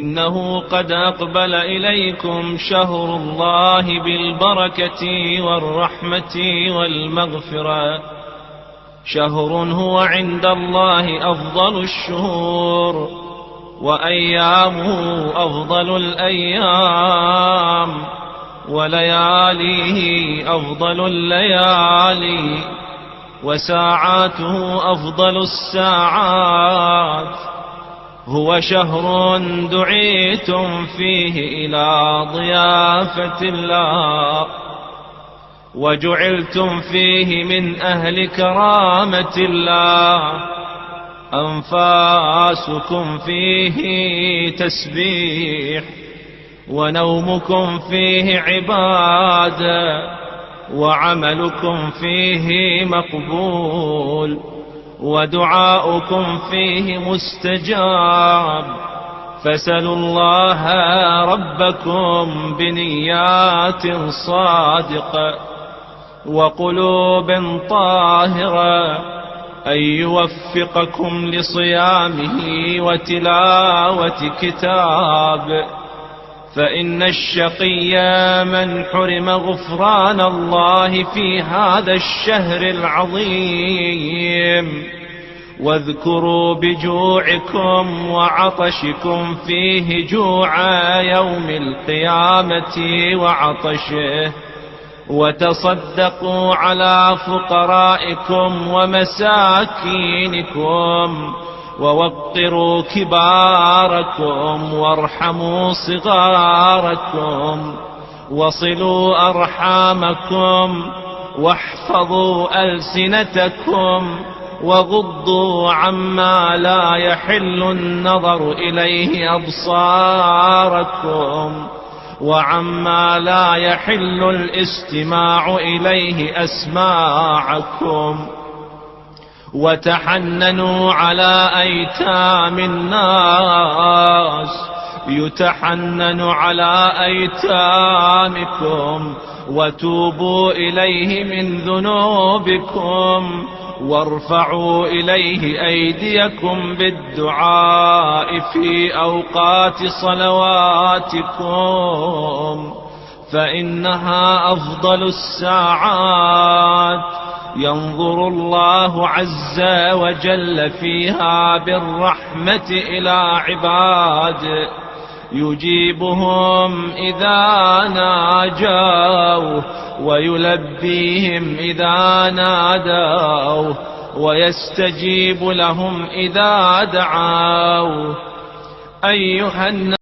إنه قد أقبل إليكم شهر الله بالبركة والرحمة والمغفرة، شهر هو عند الله أفضل الشهور، وأيامه أفضل الأيام، ولياليه أفضل الليالي، وساعاته أفضل الساعات. هو شهر دعيتم فيه إلى ضيافة الله، وجعلتم فيه من أهل كرامة الله. أنفاسكم فيه تسبيح، ونومكم فيه عبادة، وعملكم فيه مقبول، ودعاؤكم فيه مستجاب. فاسألوا الله ربكم بنيات صادقة وقلوب طاهرة أن يوفقكم لصيامه وتلاوة كتاب، فإن الشقي من حرم غفران الله في هذا الشهر العظيم. واذكروا بجوعكم وعطشكم فيه جوع يوم القيامة وعطشه، وتصدقوا على فقرائكم ومساكينكم، ووقروا كباركم، وارحموا صغاركم، وصلوا أرحامكم، واحفظوا ألسنتكم، وغضوا عما لا يحل النظر إليه أبصاركم، وعما لا يحل الاستماع إليه أسماعكم. وتحننوا على أيتام الناس، يتحنن على أيتامكم، وتوبوا إليه من ذنوبكم، وارفعوا إليه أيديكم بالدعاء في أوقات صلواتكم، فإنها أفضل الساعات. ينظر الله عز وجل فيها بالرحمة إلى عباده، يجيبهم إذا ناجوا، ويلبيهم إذا نادوا، ويستجيب لهم إذا دعوا. أيها الناس